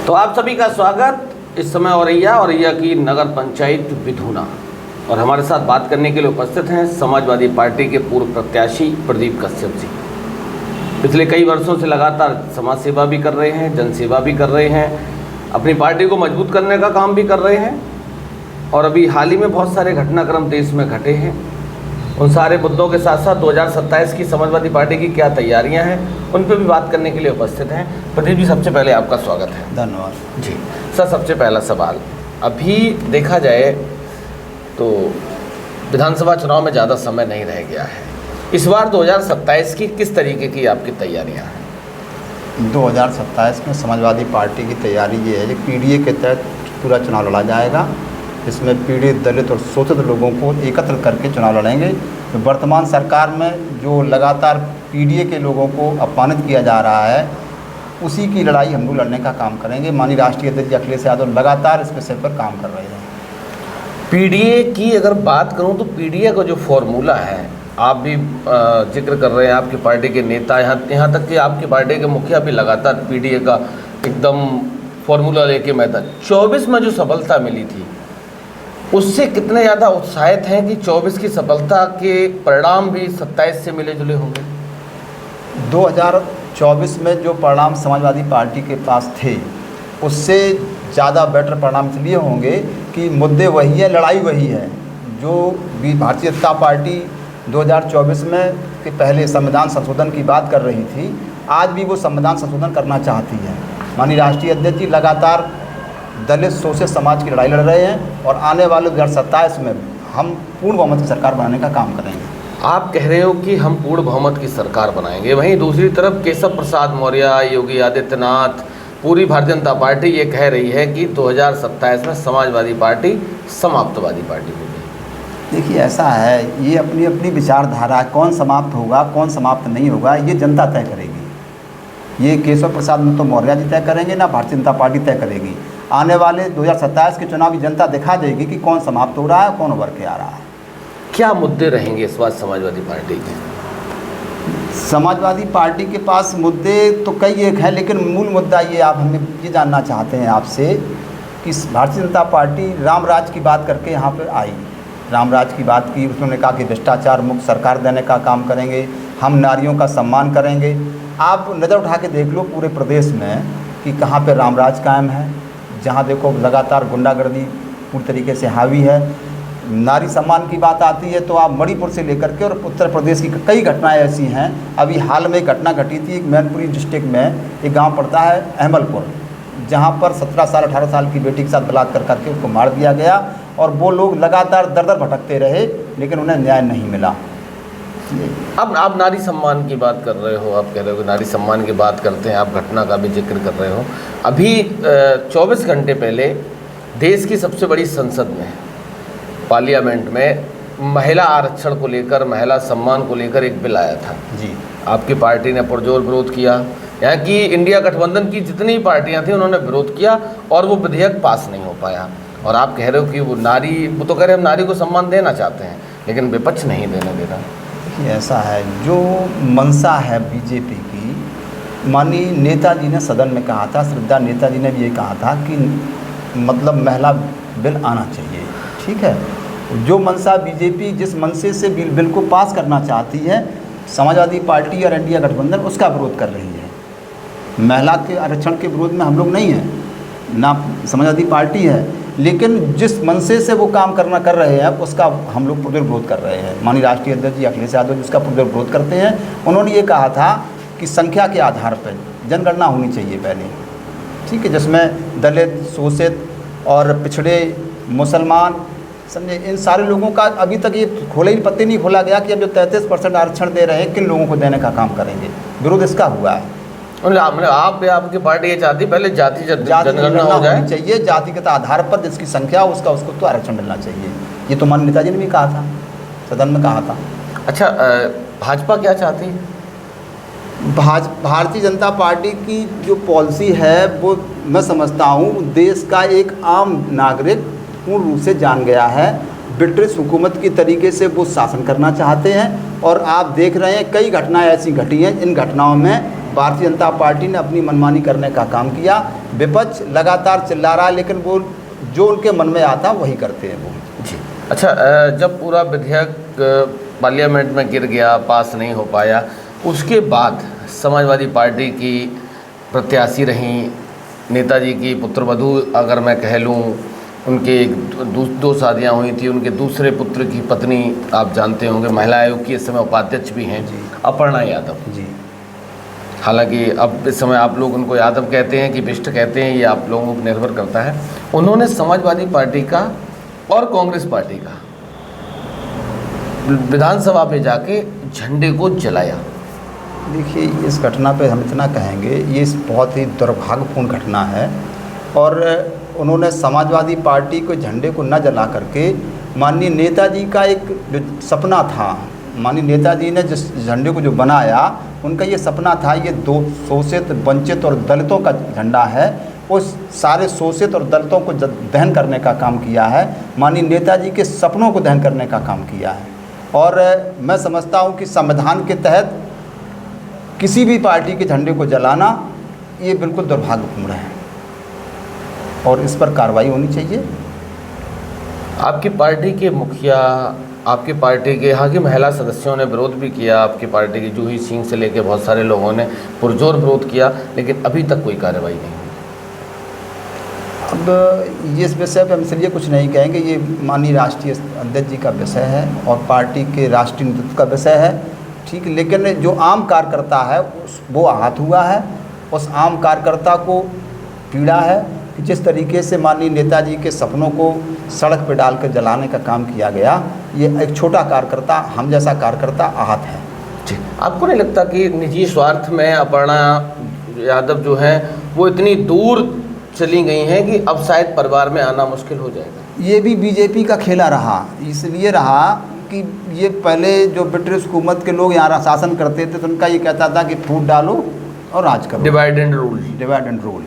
तो आप सभी का स्वागत। इस समय औरैया की नगर पंचायत विधुना, और हमारे साथ बात करने के लिए उपस्थित हैं समाजवादी पार्टी के पूर्व प्रत्याशी प्रदीप कश्यप जी। पिछले कई वर्षों से लगातार समाज सेवा भी कर रहे हैं, जनसेवा भी कर रहे हैं, अपनी पार्टी को मजबूत करने का काम भी कर रहे हैं। और अभी हाल ही में बहुत सारे घटनाक्रम देश में घटे हैं। उन सारे मुद्दों के साथ साथ 2027 की समाजवादी पार्टी की क्या तैयारियां हैं, उन पर भी बात करने के लिए उपस्थित हैं। प्रदीप जी, सबसे पहले आपका स्वागत है। धन्यवाद जी सर, सबसे पहला सवाल, अभी देखा जाए तो विधानसभा चुनाव में ज़्यादा समय नहीं रह गया है। इस बार 2027 की किस तरीके की आपकी तैयारियां हैं? 2027 में समाजवादी पार्टी की तैयारी ये है कि पीडीए के तहत पूरा चुनाव लड़ा जाएगा। इसमें पीड़ित, दलित और शोषित लोगों को एकत्र करके चुनाव लड़ेंगे। तो वर्तमान सरकार में जो लगातार पीडीए के लोगों को अपमानित किया जा रहा है, उसी की लड़ाई हम लोग लड़ने का काम करेंगे। माननीय राष्ट्रीय अध्यक्ष अखिलेश यादव लगातार इस विषय पर काम कर रहे हैं। पीडीए की अगर बात करूं तो पीडीए का जो फॉर्मूला है, आप भी जिक्र कर रहे हैं, आपकी पार्टी के नेता, यहाँ तक कि आपकी पार्टी के मुखिया भी लगातार पीडीए का एकदम फॉर्मूला लेके मैदान। 24 में जो सफलता मिली थी, उससे कितने ज़्यादा उत्साहित हैं कि 24 की सफलता के परिणाम भी 27 से मिले जुले होंगे? 2024 में जो परिणाम समाजवादी पार्टी के पास थे, उससे ज़्यादा बेटर परिणाम इसलिए होंगे कि मुद्दे वही है, लड़ाई वही है। जो भी भारतीय जनता पार्टी 2024 में के पहले संविधान संशोधन की बात कर रही थी, आज भी वो संविधान संशोधन करना चाहती है। माननीय राष्ट्रीय अध्यक्ष जी लगातार दलित शोषित समाज की लड़ाई लड़ रहे हैं और आने वाले 2027 में हम पूर्ण बहुमत की सरकार बनाने का काम करेंगे। आप कह रहे हो कि हम पूर्ण बहुमत की सरकार बनाएंगे, वहीं दूसरी तरफ केशव प्रसाद मौर्य, योगी आदित्यनाथ, पूरी भारतीय जनता पार्टी ये कह रही है कि 2027 में समाजवादी पार्टी समाप्तवादी पार्टी होगी। देखिए, ऐसा है, ये अपनी अपनी विचारधारा, कौन समाप्त होगा कौन समाप्त नहीं होगा ये जनता तय करेगी। ये केशव प्रसाद में तो मौर्य जी तय करेंगे, ना भारतीय जनता पार्टी तय करेगी। आने वाले 2027 के चुनाव की जनता दिखा देगी कि कौन समाप्त हो रहा है, कौन उभर के आ रहा है। क्या मुद्दे रहेंगे इस बार समाजवादी पार्टी के? समाजवादी पार्टी के पास मुद्दे तो कई एक हैं, लेकिन मूल मुद्दा ये, आप हमें ये जानना चाहते हैं आपसे कि भारतीय जनता पार्टी राम राज की बात करके यहाँ पर आई। राम राज की बात की, उन्होंने कहा कि भ्रष्टाचार मुक्त सरकार देने का काम करेंगे, हम नारियों का सम्मान करेंगे। आप नज़र उठा के देख लो पूरे प्रदेश में कि कहाँ पर राम राज कायम है। जहाँ देखो लगातार गुंडागर्दी पूरी तरीके से हावी है। नारी सम्मान की बात आती है तो आप मणिपुर से लेकर के और उत्तर प्रदेश की कई घटनाएं ऐसी हैं। अभी हाल में एक घटना घटी थी, मैनपुरी डिस्ट्रिक्ट में एक गांव पड़ता है अहमलपुर, जहां पर 17 साल 18 साल की बेटी के साथ बलात्कार करके उसको मार दिया गया। और वो लोग लगातार दर दर भटकते रहे, लेकिन उन्हें न्याय नहीं मिला। अब आप नारी सम्मान की बात कर रहे हो, आप कह रहे हो कि नारी सम्मान की बात करते हैं, आप घटना का भी जिक्र कर रहे हो। अभी 24 घंटे पहले देश की सबसे बड़ी संसद में, पार्लियामेंट में महिला आरक्षण को लेकर, महिला सम्मान को लेकर एक बिल आया था जी। आपकी पार्टी ने पुरजोर विरोध किया। यहाँ की इंडिया गठबंधन की जितनी पार्टियाँ थी उन्होंने विरोध किया और वो विधेयक पास नहीं हो पाया। और आप कह रहे हो कि वो तो कह रहे हम नारी को सम्मान देना चाहते हैं, लेकिन विपक्ष नहीं देने दे रहा। ऐसा है, जो मंशा है बीजेपी की, माननीय नेताजी ने सदन में कहा था, श्रद्धा नेताजी ने भी ये कहा था कि मतलब महिला बिल आना चाहिए। ठीक है, जो मंशा बीजेपी जिस मंशे से बिल को पास करना चाहती है, समाजवादी पार्टी और इंडिया गठबंधन उसका विरोध कर रही है। महिला के आरक्षण के विरोध में हम लोग नहीं हैं, ना समाजवादी पार्टी है, लेकिन जिस मनसे से वो काम कर रहे हैं उसका हम लोग पुरजोर विरोध कर रहे हैं। माननीय राष्ट्रीय अध्यक्ष जी अखिलेश यादव जी उसका पुरजोर विरोध करते हैं। उन्होंने ये कहा था कि संख्या के आधार पर जनगणना होनी चाहिए पहले, ठीक है, जिसमें दलित, शोषित और पिछड़े, मुसलमान, समझे, इन सारे लोगों का अभी तक ये खोले ही पत्ते नहीं खोला गया कि अब जो 33% आरक्षण दे रहे हैं किन लोगों को देने का काम करेंगे। विरोध इसका हुआ है। आपकी पार्टी ये चाहती पहले जाति जनगणना हो जाए चाहिए, जातिगत आधार पर जिसकी संख्या उसको तो आरक्षण मिलना चाहिए। ये तो माननीय नेताजी ने भी कहा था, सदन में कहा था। अच्छा, भाजपा क्या चाहती है? भारतीय जनता पार्टी की जो पॉलिसी है वो मैं समझता हूँ देश का एक आम नागरिक पूर्ण रूप से जान गया है। ब्रिटिश हुकूमत की तरीके से वो शासन करना चाहते हैं और आप देख रहे हैं कई घटनाएं ऐसी घटी हैं, इन घटनाओं में भारतीय जनता पार्टी ने अपनी मनमानी करने का काम किया। विपक्ष लगातार चिल्ला रहा है, लेकिन वो जो उनके मन में आता वही करते हैं वो। जी अच्छा, जब पूरा विधेयक पार्लियामेंट में गिर गया, पास नहीं हो पाया, उसके बाद समाजवादी पार्टी की प्रत्याशी रहीं, नेताजी की पुत्रवधू अगर मैं कह लूँ, उनके दो शादियाँ हुई थी, उनके दूसरे पुत्र की पत्नी आप जानते होंगे महिला आयोग की इस समय उपाध्यक्ष भी हैं, अपर्णा यादव जी। हालांकि अब इस समय आप लोग उनको यादव कहते हैं कि बिष्ट कहते हैं, ये आप लोगों पर निर्भर करता है। उन्होंने समाजवादी पार्टी का और कांग्रेस पार्टी का विधानसभा में जाके झंडे को जलाया। देखिए, इस घटना पे हम इतना कहेंगे, ये बहुत ही दुर्भाग्यपूर्ण घटना है। और उन्होंने समाजवादी पार्टी के झंडे को न जला करके माननीय नेताजी का एक जो सपना था, माननीय नेताजी ने जिस झंडे को जो बनाया, उनका ये सपना था, ये दो शोषित, वंचित और दलितों का झंडा है, उस सारे शोषित और दलितों को दहन करने का काम किया है, माननीय नेताजी के सपनों को दहन करने का काम किया है। और मैं समझता हूँ कि संविधान के तहत किसी भी पार्टी के झंडे को जलाना ये बिल्कुल दुर्भाग्यपूर्ण है और इस पर कार्रवाई होनी चाहिए। आपकी पार्टी के मुखिया, आपकी पार्टी के यहाँ की महिला सदस्यों ने विरोध भी किया, आपकी पार्टी की जूही सिंह से लेकर बहुत सारे लोगों ने पुरजोर विरोध किया, लेकिन अभी तक कोई कार्रवाई नहीं हुई। अब ये इस विषय पर हम इसलिए कुछ नहीं कहेंगे, ये माननीय राष्ट्रीय अध्यक्ष जी का विषय है और पार्टी के राष्ट्रीय नेतृत्व का विषय है, ठीक। लेकिन जो आम कार्यकर्ता है वो आहत हुआ है, उस आम कार्यकर्ता को पीड़ा है कि जिस तरीके से माननीय नेताजी के सपनों को सड़क पर डालकर जलाने का काम किया गया, ये एक छोटा कार्यकर्ता, हम जैसा कार्यकर्ता आहत है। जी, आपको नहीं लगता कि निजी स्वार्थ में अपर्णा यादव जो हैं वो इतनी दूर चली गई हैं कि अब शायद परिवार में आना मुश्किल हो जाएगा? ये भी बीजेपी का खेला रहा, इसलिए रहा कि ये पहले जो ब्रिटिश हुकूमत के लोग यहाँ शासन करते थे तो उनका ये कहता था कि फूट डालो और राज करो, divide and rule. Divide and rule,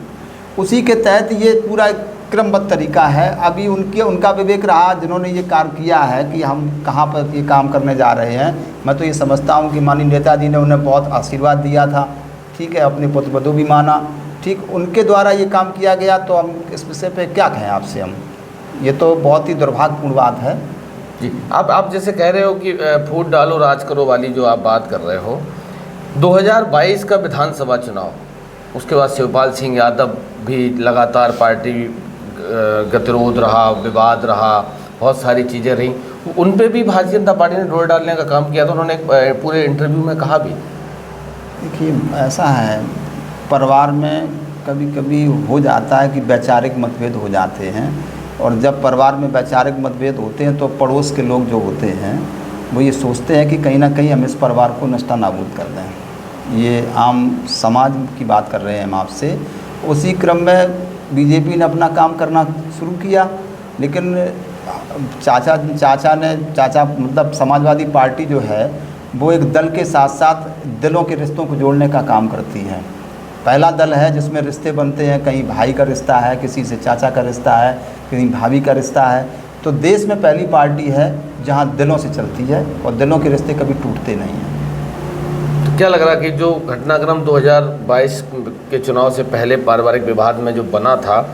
उसी के तहत ये पूरा क्रमबद्ध तरीका है। अभी उनका विवेक रहा जिन्होंने ये कार्य किया है कि हम कहाँ पर ये काम करने जा रहे हैं। मैं तो ये समझता हूँ कि माननीय नेताजी ने उन्हें बहुत आशीर्वाद दिया था, ठीक है, अपने पुत्रवधू भी माना, ठीक, उनके द्वारा ये काम किया गया, तो हम इस विषय पे क्या कहें आपसे हम, ये तो बहुत ही दुर्भाग्यपूर्ण बात है। जी, आप जैसे कह रहे हो कि फूट डालो राज करो वाली जो आप बात कर रहे हो, 2022 का विधानसभा चुनाव, उसके बाद शिवपाल सिंह यादव भी लगातार पार्टी गतिरोध रहा, विवाद रहा, बहुत सारी चीज़ें रहीं, उन पे भी भारतीय जनता पार्टी ने डोर डालने का काम किया था। उन्होंने एक पूरे इंटरव्यू में कहा भी। देखिए, ऐसा है, परिवार में कभी कभी हो जाता है कि वैचारिक मतभेद हो जाते हैं, और जब परिवार में वैचारिक मतभेद होते हैं तो पड़ोस के लोग जो होते हैं वो ये सोचते हैं कि कहीं ना कहीं हम इस परिवार को नष्टा नाबूद कर दें। ये आम समाज की बात कर रहे हैं हम आपसे। उसी क्रम में बीजेपी ने अपना काम करना शुरू किया, लेकिन चाचा मतलब समाजवादी पार्टी जो है वो एक दल के साथ साथ दिलों के रिश्तों को जोड़ने का काम करती है। पहला दल है जिसमें रिश्ते बनते हैं, कहीं भाई का रिश्ता है, किसी से चाचा का रिश्ता है, कहीं भाभी का रिश्ता है। तो देश में पहली पार्टी है जहां दिलों से चलती है और दिलों के रिश्ते कभी टूटते नहीं हैं। तो क्या लग रहा है कि जो घटनाक्रम 2022 के चुनाव से पहले पारिवारिक विवाद में जो बना था,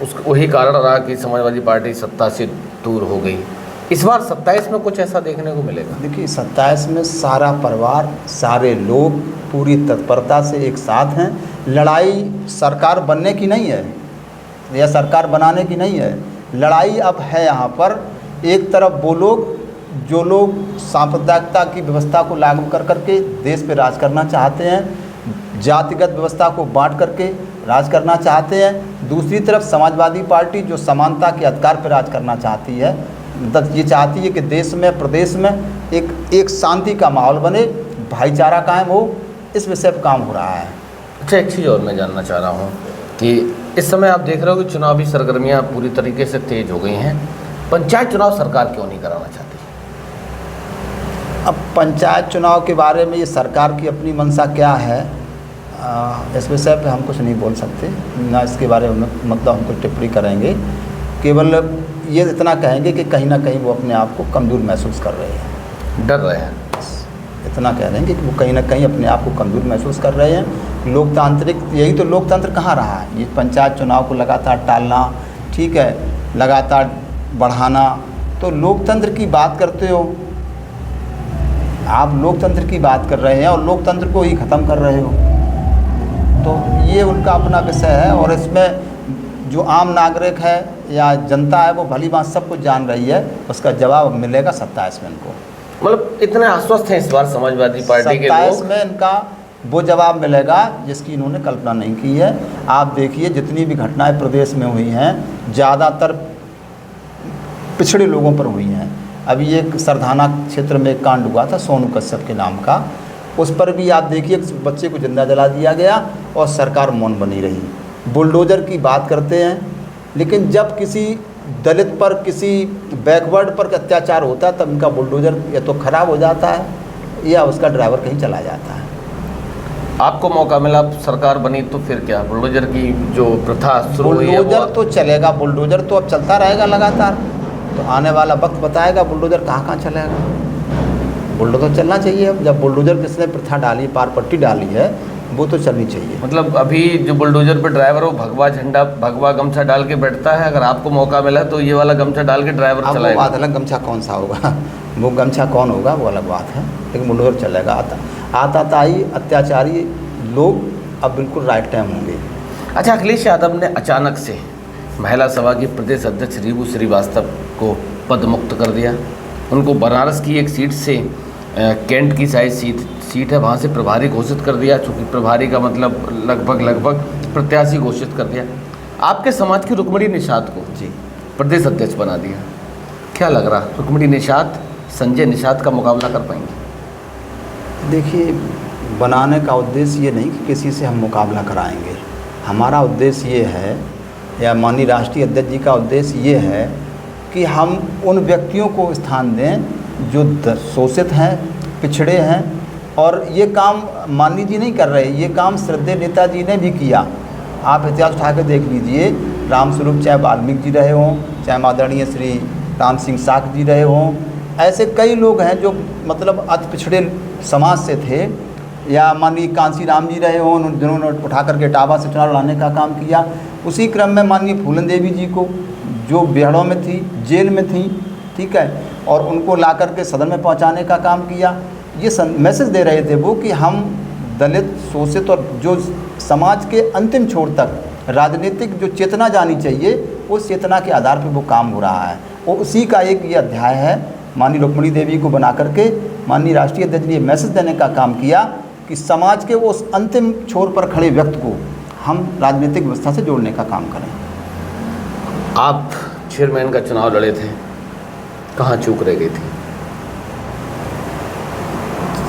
उसका वही कारण रहा कि समाजवादी पार्टी सत्ता से दूर हो गई? इस बार 27 में कुछ ऐसा देखने को मिलेगा? देखिए, 27 में सारा परिवार, सारे लोग पूरी तत्परता से एक साथ हैं। लड़ाई सरकार बनने की नहीं है या सरकार बनाने की नहीं है, लड़ाई अब है यहाँ पर। एक तरफ वो लोग जो लोग सांप्रदायिकता की व्यवस्था को लागू कर करके देश पे राज करना चाहते हैं, जातिगत व्यवस्था को बांट करके राज करना चाहते हैं। दूसरी तरफ समाजवादी पार्टी जो समानता के अधिकार पर राज करना चाहती है, मतलब ये चाहती है कि देश में, प्रदेश में एक शांति का माहौल बने, भाईचारा कायम हो। इस विषय पर काम हो रहा है। अच्छा, एक चीज़ और मैं जानना चाह रहा हूँ कि इस समय आप देख रहे हो कि चुनावी सरगर्मियाँ पूरी तरीके से तेज हो गई हैं, पंचायत चुनाव सरकार क्यों नहीं कराना चाहती? अब पंचायत चुनाव के बारे में ये सरकार की अपनी मंशा क्या है, इस विषय पे हम कुछ नहीं बोल सकते, ना इसके बारे में मतलब हम कुछ टिप्पणी करेंगे। केवल ये इतना कहेंगे कि कहीं ना कहीं वो अपने आप को कमज़ोर महसूस कर रहे हैं, डर रहे हैं। इतना कह रहे हैं कि वो कहीं ना कहीं अपने आप को कमज़ोर महसूस कर रहे हैं। लोकतांत्रिक, यही तो लोकतंत्र कहाँ रहा है? ये पंचायत चुनाव को लगातार टालना, ठीक है, लगातार बढ़ाना। तो लोकतंत्र की बात करते हो आप, लोकतंत्र की बात कर रहे हैं और लोकतंत्र को ही ख़त्म कर रहे हो। तो ये उनका अपना विषय है और इसमें जो आम नागरिक है या जनता है वो भली बात सब कुछ जान रही है, उसका जवाब मिलेगा 27 में इनको। मतलब इतने आश्वस्त हैं इस बार समाजवादी पार्टी के 27 लोग? में इनका वो जवाब मिलेगा जिसकी इन्होंने कल्पना नहीं की है। आप देखिए जितनी भी घटनाएं प्रदेश में हुई हैं ज़्यादातर पिछड़े लोगों पर हुई हैं। अभी एक सरधाना क्षेत्र में एक कांड हुआ था सोनू कश्यप के नाम का, उस पर भी आप देखिए बच्चे को जिंदा जला दिया गया और सरकार मौन बनी रही। बुलडोज़र की बात करते हैं, लेकिन जब किसी दलित पर, किसी बैकवर्ड पर अत्याचार होता है तब इनका बुलडोज़र या तो ख़राब हो जाता है या उसका ड्राइवर कहीं चला जाता है। आपको मौका मिला, सरकार बनी, तो फिर क्या बुलडोजर की जो प्रथा शुरू हुई है? बुलडोज़र तो चलेगा, बुलडोज़र तो अब चलता रहेगा लगातार। तो आने वाला वक्त बताएगा बुलडोज़र कहाँ कहाँ चलेगा। बुलडोज़र चलना चाहिए। अब जब बुलडोज़र किसने प्रथा डाली, पार पट्टी डाली है, वो तो चलनी चाहिए। मतलब अभी जो बुलडोजर पे ड्राइवर हो भगवा झंडा, भगवा गमछा डाल के बैठता है, अगर आपको मौका मिला तो ये वाला गमछा डाल के ड्राइवर अब वो चलाएगा। बात अलग, गमछा कौन सा होगा वो गमछा कौन होगा वो अलग बात है, लेकिन बुलडोज़र चलेगा। आताताई अत्याचारी लोग अब बिल्कुल राइट टाइम होंगे। अच्छा, अखिलेश यादव ने अचानक से महिला सभा की प्रदेश अध्यक्ष रीबू श्रीवास्तव को पद मुक्त कर दिया। उनको बनारस की एक सीट से कैंट की शायद सीट है, वहाँ से प्रभारी घोषित कर दिया। चूँकि प्रभारी का मतलब लगभग प्रत्याशी घोषित कर दिया। आपके समाज की रुक्मणी निषाद को जी प्रदेश अध्यक्ष बना दिया। क्या लग रहा, रुक्मणी निषाद संजय निषाद का मुकाबला कर पाएंगे? देखिए, बनाने का उद्देश्य ये नहीं कि किसी से हम मुकाबला कराएंगे। हमारा उद्देश्य ये है, या माननीय राष्ट्रीय अध्यक्ष जी का उद्देश्य ये है कि हम उन व्यक्तियों को स्थान दें जो शोषित हैं, पिछड़े हैं। और ये काम माननीय जी नहीं कर रहे, ये काम श्रद्धेय नेताजी ने भी किया। आप इतिहास उठा के देख लीजिए, रामस्वरूप चाहे वाल्मीकि जी रहे हों, चाहे आदरणीय श्री राम सिंह साख जी रहे हों, ऐसे कई लोग हैं जो मतलब अति पिछड़े समाज से थे। या माननीय कांसी राम जी रहे हों, जिन्होंने उठा करके इटावा से चुनाव लड़ाने का काम किया। उसी क्रम में माननीय फूलन देवी जी को, जो बेहड़ों में थी, जेल में थी, ठीक है, और उनको ला करके सदन में पहुंचाने का काम किया। ये मैसेज दे रहे थे वो कि हम दलित, शोषित और जो समाज के अंतिम छोर तक राजनीतिक जो चेतना जानी चाहिए, उस चेतना के आधार पर वो काम हो रहा है। और उसी का एक ये अध्याय है। माननीय रुक्मणी देवी को बना करके माननीय राष्ट्रीय अध्यक्ष ने ये मैसेज देने का काम किया कि समाज के उस अंतिम छोर पर खड़े व्यक्ति को हम राजनीतिक व्यवस्था से जोड़ने का काम करें। आप चेयरमैन का चुनाव लड़े थे, कहाँ चूक रह गई थी?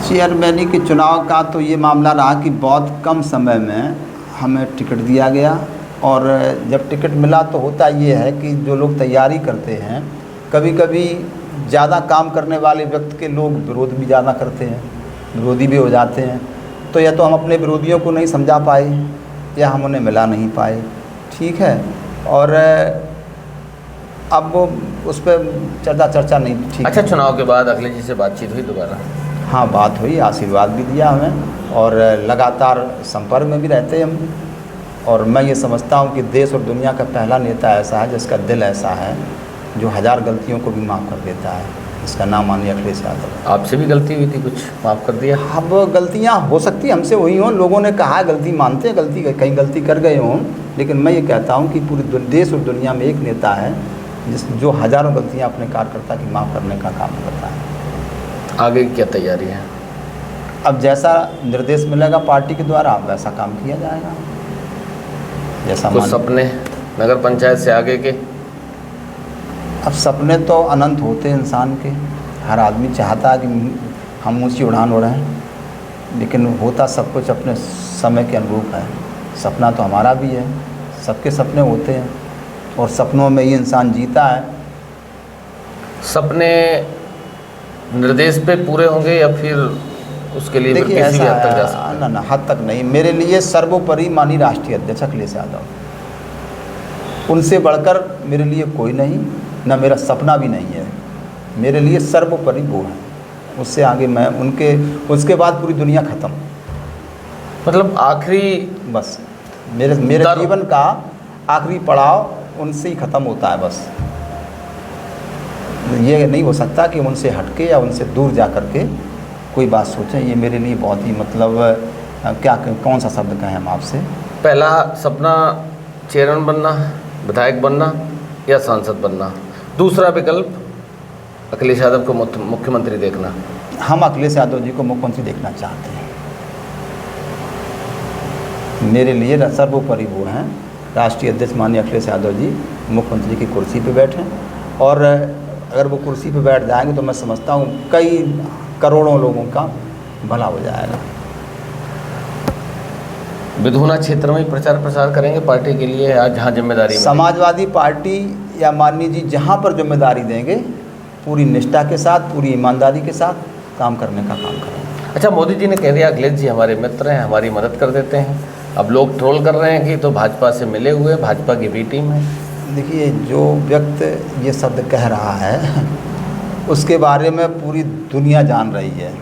चेयरमैनी के चुनाव का तो ये मामला रहा कि बहुत कम समय में हमें टिकट दिया गया। और जब टिकट मिला तो होता ये है कि जो लोग तैयारी करते हैं, कभी कभी ज़्यादा काम करने वाले व्यक्ति के लोग विरोध भी ज़्यादा करते हैं, विरोधी भी हो जाते हैं। तो या तो हम अपने विरोधियों को नहीं समझा पाए या हम उन्हें मिला नहीं पाए, ठीक है। और अब वो उस पर चर्चा नहीं, ठीक। अच्छा, चुनाव के बाद अखिलेश जी से बातचीत हुई दोबारा? हाँ, बात हुई, आशीर्वाद भी दिया हमें और लगातार संपर्क में भी रहते हैं हम। और मैं ये समझता हूँ कि देश और दुनिया का पहला नेता ऐसा है जिसका दिल ऐसा है जो 1000 गलतियों को भी माफ़ कर देता है। इसका नाम माननीय अखिलेश यादव। आपसे भी गलती हुई थी, कुछ माफ़ कर दिया? अब गलतियाँ हो सकती हैं हमसे हुई हों, लोगों ने कहा गलती मानते हैं, गलती कहीं गलती कर गए हों, लेकिन मैं ये कहता हूँ कि पूरे देश और दुनिया में एक नेता है जो हज़ारों गलतियाँ अपने कार्यकर्ता की माफ़ करने का काम करता है। आगे क्या तैयारी है? अब जैसा निर्देश मिलेगा पार्टी के द्वारा वैसा काम किया जाएगा। जैसा कुछ सपने नगर पंचायत से आगे के? अब सपने तो अनंत होते हैं इंसान के, हर आदमी चाहता है कि हम ऊँची उड़ान उड़ाएं, लेकिन होता सब कुछ अपने समय के अनुरूप है। सपना तो हमारा भी है, सबके सपने होते हैं और सपनों में ही इंसान जीता है। सपने निर्देश पे पूरे होंगे या फिर उसके लिए देखिए किसी भी ऐसा हद तक जा सकते हैं? ना हद तक नहीं, मेरे लिए सर्वोपरि माननीय राष्ट्रीय अध्यक्ष अखिलेश यादव, उनसे बढ़कर मेरे लिए कोई नहीं, ना मेरा सपना भी नहीं है। मेरे लिए सर्वोपरि वो है। उससे आगे मैं उसके बाद पूरी दुनिया ख़त्म। मतलब आखिरी बस मेरे जीवन का आखिरी पड़ाव उनसे ही ख़त्म होता है। बस ये नहीं हो सकता कि उनसे हटके या उनसे दूर जा कर के कोई बात सोचें। ये मेरे लिए बहुत ही मतलब कौन सा शब्द कहें हम आपसे। पहला सपना चेयरमैन बनना, विधायक बनना या सांसद बनना। दूसरा विकल्प अखिलेश यादव को मुख्यमंत्री देखना। हम अखिलेश यादव जी को मुख्यमंत्री देखना चाहते हैं। मेरे लिए सर्वोपरि वो हैं राष्ट्रीय अध्यक्ष माननीय अखिलेश यादव जी मुख्यमंत्री की कुर्सी पे बैठें, और अगर वो कुर्सी पे बैठ जाएंगे तो मैं समझता हूँ कई करोड़ों लोगों का भला हो जाएगा। विधुना क्षेत्र में प्रचार प्रसार करेंगे पार्टी के लिए, आज जहाँ जिम्मेदारी मिलेगी। समाजवादी पार्टी या माननीय जी जहाँ पर जिम्मेदारी देंगे पूरी निष्ठा के साथ, पूरी ईमानदारी के साथ काम करने का काम करेंगे। अच्छा, मोदी जी ने कह दिया अखिलेश जी हमारे मित्र हैं, हमारी मदद कर देते हैं। अब लोग ट्रोल कर रहे हैं कि तो भाजपा से मिले हुए, भाजपा की बी टीम है। देखिए, जो व्यक्ति ये शब्द कह रहा है उसके बारे में पूरी दुनिया जान रही है।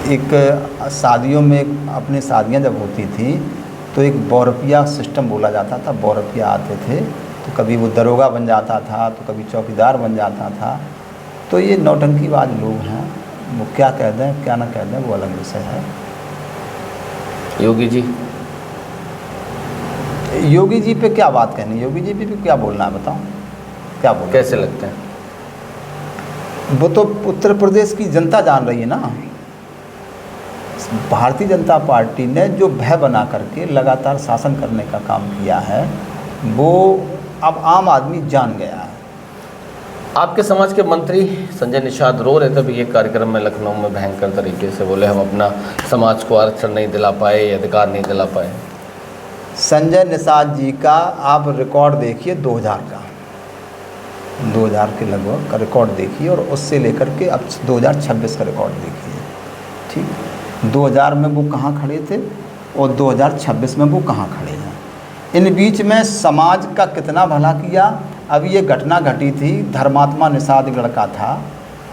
एक शादियों में अपनी शादियां जब होती थी तो एक बौरपिया सिस्टम बोला जाता था। बौरपिया आते थे तो कभी वो दरोगा बन जाता था तो कभी चौकीदार बन जाता था। तो ये नौटंकीबाज लोग हैं, वो क्या कह दें क्या ना कह दें वो अलग विषय है। योगी जी पे क्या बात कहनी, योगी जी पे क्या बोलना है बताओ, क्या बोलना कैसे लगते हैं? वो तो उत्तर प्रदेश की जनता जान रही है ना। भारतीय जनता पार्टी ने जो भय बना करके लगातार शासन करने का काम किया है वो अब आम आदमी जान गया है। आपके समाज के मंत्री संजय निषाद रो रहे थे भी ये कार्यक्रम में लखनऊ में भयंकर तरीके से बोले हम अपना समाज को आरक्षण नहीं दिला पाए, अधिकार नहीं दिला पाए। संजय निषाद जी का आप रिकॉर्ड देखिए 2000 के लगभग का रिकॉर्ड देखिए और उससे लेकर के अब 2026 का रिकॉर्ड देखिए। ठीक, 2000 में वो कहाँ खड़े थे और 2026 में वो कहाँ खड़े हैं। इन बीच में समाज का कितना भला किया। अभी ये घटना घटी थी, धर्मात्मा निषाद लड़का था,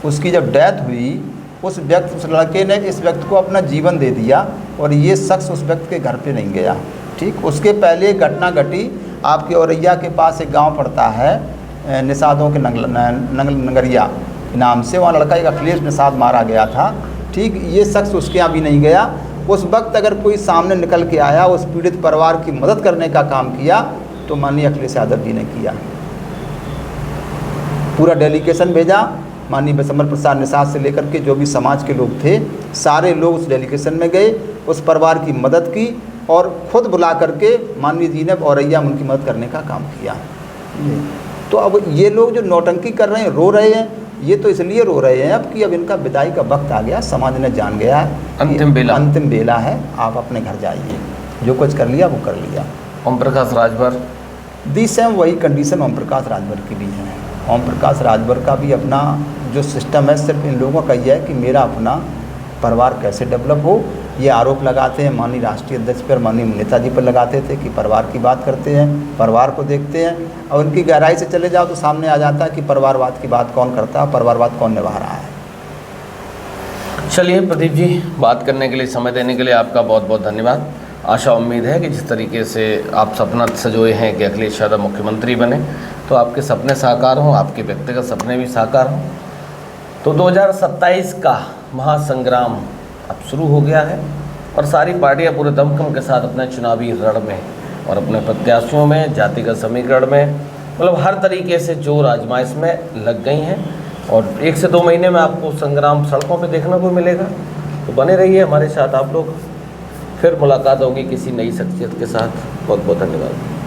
उसकी जब डेथ हुई उस लड़के ने इस व्यक्ति को अपना जीवन दे दिया और ये शख्स उस व्यक्ति के घर पे नहीं गया। ठीक, उसके पहले एक घटना घटी आपके औरैया के पास एक गांव पड़ता है निषादों के नगरिया नाम से, वहाँ लड़का एक अखिलेश निषाद मारा गया था। ठीक, ये शख्स उसके यहाँ भी नहीं गया। उस वक्त अगर कोई सामने निकल के आया, उस पीड़ित परिवार की मदद करने का काम किया तो माननीय अखिलेश यादव जी ने किया। पूरा डेलीगेशन भेजा, माननीय विशंबर प्रसाद निषाद से लेकर के जो भी समाज के लोग थे सारे लोग उस डेलीगेशन में गए, उस परिवार की मदद की और खुद बुला करके माननीय जी ने औरैया में उनकी मदद करने का काम किया। तो अब ये लोग जो नौटंकी कर रहे हैं, रो रहे हैं, ये तो इसलिए रो रहे हैं अब कि अब इनका विदाई का वक्त आ गया, समाज ने जान गया है, अंतिम बेला है, आप अपने घर जाइए, जो कुछ कर लिया वो कर लिया। ओम प्रकाश राजभर दी सेम वही कंडीशन ओम प्रकाश राजभर की भी है। ओम प्रकाश राजभर का भी अपना जो सिस्टम है सिर्फ इन लोगों का यह है कि मेरा अपना परिवार कैसे डेवलप हो। ये आरोप लगाते हैं माननीय राष्ट्रीय अध्यक्ष पर, माननीय नेताजी पर लगाते थे कि परिवार की बात करते हैं, परिवार को देखते हैं, और उनकी गहराई से चले जाओ तो सामने आ जाता है कि परिवारवाद की बात कौन करता है, परिवारवाद कौन निभा रहा है। चलिए प्रदीप जी, बात करने के लिए, समय देने के लिए आपका बहुत बहुत धन्यवाद। आशा उम्मीद है कि जिस तरीके से आप सपना सजोए हैं कि अखिलेश यादव मुख्यमंत्री बने तो आपके सपने साकार हों, आपके व्यक्तिगत सपने भी साकार हों। तो 2027 का महासंग्राम अब शुरू हो गया है और सारी पार्टियां पूरे दमखम के साथ अपने चुनावी रण में और अपने प्रत्याशियों में, जातिगत समीकरण में, मतलब हर तरीके से जोर आजमाइश में लग गई हैं और 1 से 2 महीने में आपको संग्राम सड़कों पे देखने को मिलेगा। तो बने रहिए हमारे साथ आप लोग, फिर मुलाकात होगी किसी नई शख्सियत के साथ। बहुत बहुत धन्यवाद।